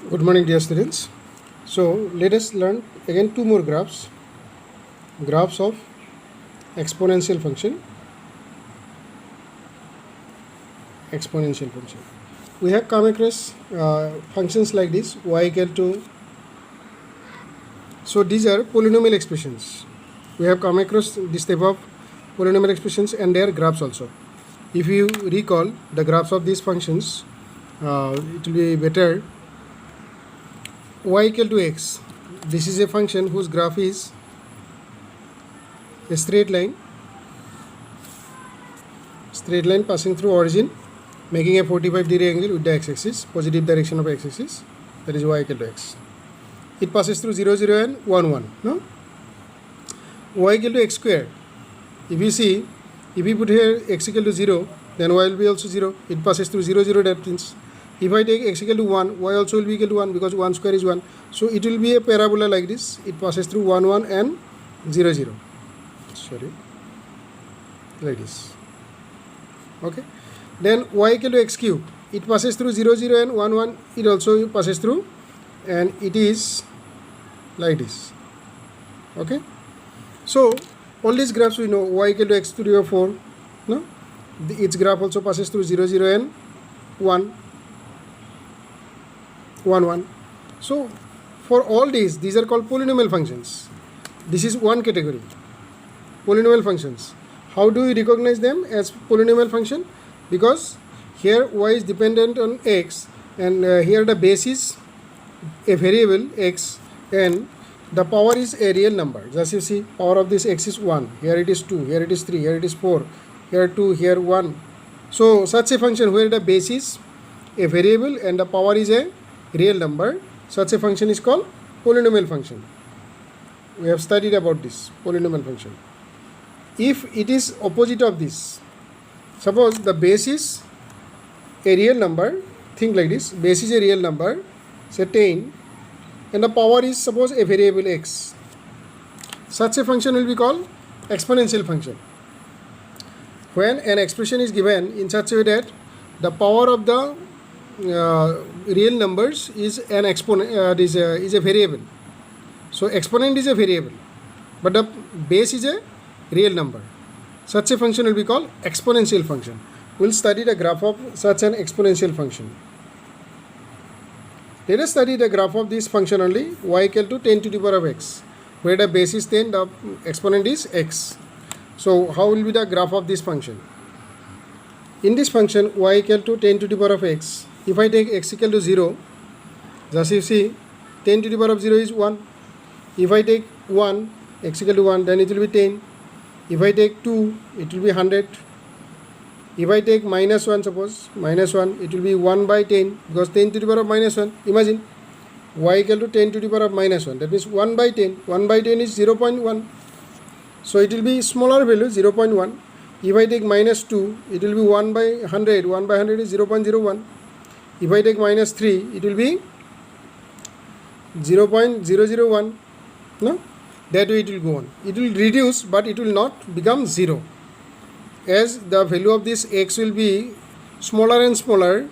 Good morning, dear students. So let us learn again two more graphs. Graphs of exponential function. Exponential function. We have come across functions like this: y equal to. So these are polynomial expressions. We have come across this type of polynomial expressions and their graphs also. If you recall the graphs of these functions, it will be better. Y equal to x. This is a function whose graph is a straight line passing through origin, making a 45-degree angle with the x-axis, positive direction of x-axis, that is y equal to x. It passes through 0, 0 and 1, 1. No? Y equal to x square. If you see, if we put here x equal to 0, then y will be also 0. It passes through 0, 0, that means if I take x equal to 1, y also will be equal to 1 because 1 square is 1. So it will be a parabola like this. It passes through 1, 1 and 0, 0. Sorry. Like this. Okay. Then y equal to x cube. It passes through 0, 0 and 1, 1. It also passes through, and it is like this. Okay. So all these graphs we know. Y equal to x to the power 4. No? Its graph also passes through 0, 0 and 1. 1, 1. So for all these are called polynomial functions. This is one category. Polynomial functions. How do we recognize them as polynomial function? Because here y is dependent on x, and here the base is a variable x, and the power is a real number. Just you see, power of this x is 1. Here it is 2. Here it is 3. Here it is 4. Here 2. Here 1. So such a function where the base is a variable and the power is a real number, such a function is called polynomial function. We have studied about this polynomial function. If it is opposite of this, suppose the base is a real number, think like this: base is a real number, say 10, and the power is suppose a variable x. Such a function will be called exponential function. When an expression is given in such a way that the power of the real numbers is an exponent, is a variable. So exponent is a variable, but the base is a real number. Such a function will be called exponential function. We will study the graph of such an exponential function. Let us study the graph of this function only, y equal to 10 to the power of x, where the base is 10, the exponent is x. So how will be the graph of this function? In this function y equal to 10 to the power of x, if I take x equal to 0, just you see 10 to the power of 0 is 1. If I take 1, x equal to 1, then it will be 10. If I take 2, it will be 100. If I take minus 1, suppose, minus 1, it will be 1 by 10, because 10 to the power of minus 1. Imagine, y equal to 10 to the power of minus 1. That means 1 by 10. 1 by 10 is 0.1. So it will be smaller value, 0.1. If I take minus 2, it will be 1 by 100. 1 by 100 is 0.01. If I take minus 3, it will be 0.001. No? That way it will go on. It will reduce, but it will not become 0. As the value of this x will be smaller and smaller,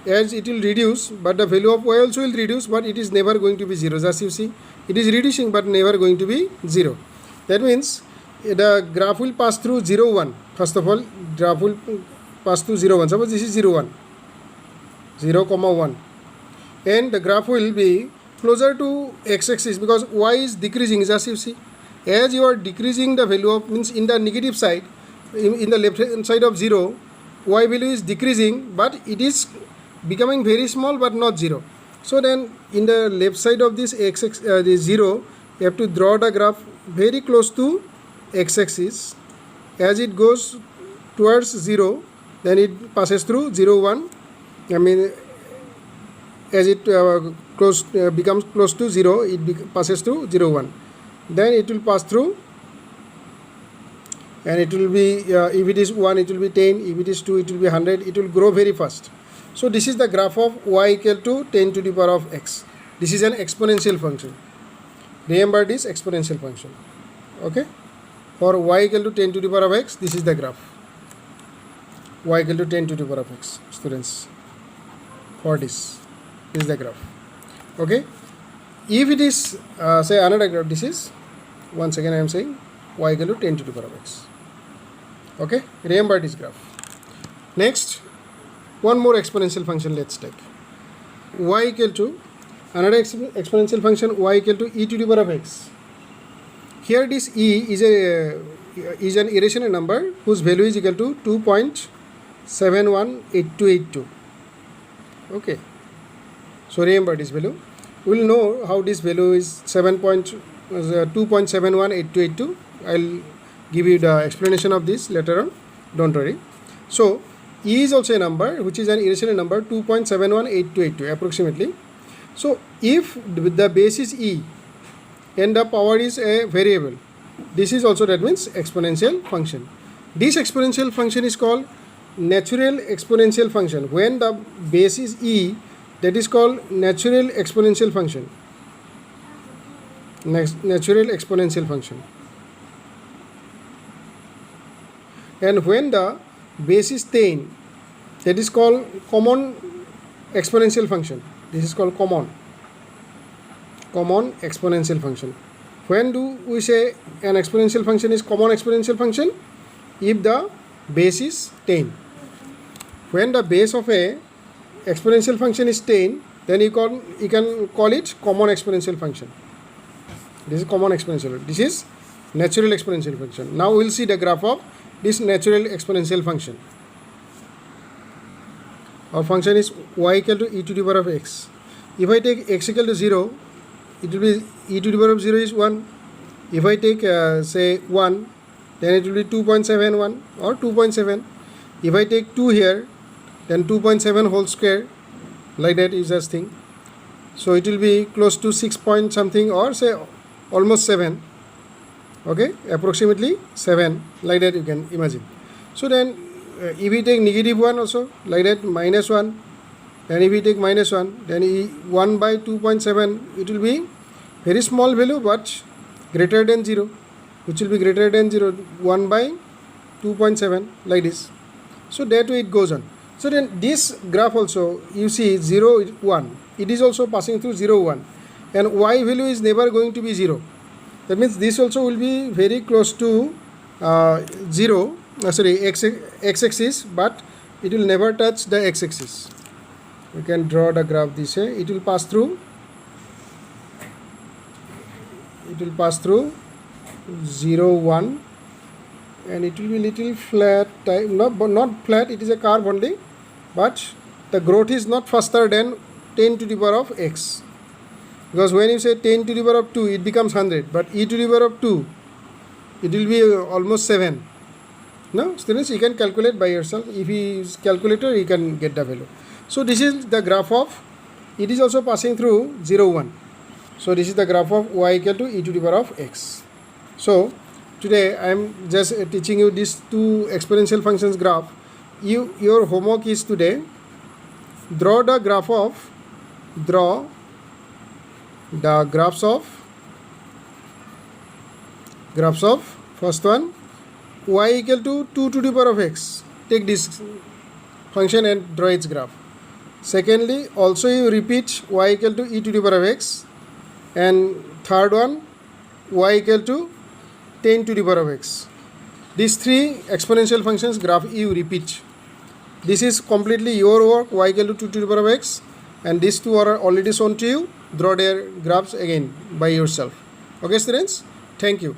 as it will reduce, but the value of y also will reduce, but it is never going to be 0. As you see, it is reducing, but never going to be 0. That means the graph will pass through 0, 1. First of all, graph will pass through 0, 1. Suppose this is 0, 1. 0, 1. And the graph will be closer to x-axis because y is decreasing. Just you see, as you are decreasing the value of, means in the negative side, in the left hand side of 0, y value is decreasing, but it is becoming very small but not 0. So then in the left side of this this 0, you have to draw the graph very close to x-axis. As it goes towards 0, then it passes through 0, 1. I mean, as it becomes close to 0, it passes through 0, 1. Then it will pass through, and it will be, if it is 1, it will be 10. If it is 2, it will be 100. It will grow very fast. So this is the graph of y equal to 10 to the power of x. This is an exponential function. Remember this exponential function. Okay. For y equal to 10 to the power of x, this is the graph. Y equal to 10 to the power of x, students. For this is the graph. Okay, if it is say another graph, this is once again I am saying y equal to 10 to the power of x. Okay, remember this graph. Next, one more exponential function let's take. Y equal to another exponential function y equal to e to the power of x. Here this e is an irrational number whose value is equal to 2.718282. Okay, so remember this value. We will know how this value is 2.718282. I'll give you the explanation of this later on, don't worry. So e is also a number which is an irrational number 2.718282 approximately. So if the base is e and the power is a variable, this is also, that means, exponential function. This exponential function is called natural exponential function. When the base is e, that is called natural exponential function. Natural exponential function. And when the base is 10, that is called common exponential function. This is called common exponential function. When do we say an exponential function is common exponential function? If the base is 10. When the base of a exponential function is 10, then you can call it common exponential function. This is common exponential. This is natural exponential function. Now we will see the graph of this natural exponential function. Our function is y equal to e to the power of x. If I take x equal to 0, it will be e to the power of 0 is 1. If I take say 1, then it will be 2.71 or 2.7. If I take 2 here, then 2.7 whole square, like that is this thing. So it will be close to 6 point something, or say almost 7. Okay, approximately 7, like that you can imagine. So then if we take negative 1 also, like that, minus 1, and if we take minus 1, then 1 by 2.7, it will be very small value but greater than 0, which will be greater than 0, 1 by 2.7, like this. So that way it goes on. So then this graph also, you see 0, 1, it is also passing through 0, 1, and y value is never going to be 0. That means this also will be very close to 0, x-axis, but it will never touch the x-axis. You can draw the graph this way. It will pass through 0, 1, and it will be little flat type, not flat, it is a curve only, but the growth is not faster than 10 to the power of x. Because when you say 10 to the power of 2, it becomes 100, but e to the power of 2, it will be almost 7. No, students, you can calculate by yourself. If you use calculator, you can get the value. So this is the graph of, it is also passing through 0, 1. So this is the graph of y equal to e to the power of x. So today I am just teaching you these two exponential functions graph. Your homework is today, draw the graphs of first one, y equal to 2 to the power of x. Take this function and draw its graph. Secondly, also you repeat y equal to e to the power of x, and third one, y equal to 10 to the power of x. These three exponential functions graph you repeat. This is completely your work, y equal to 2 to the power of x, and these two are already shown to you. Draw their graphs again by yourself. Okay students, thank you.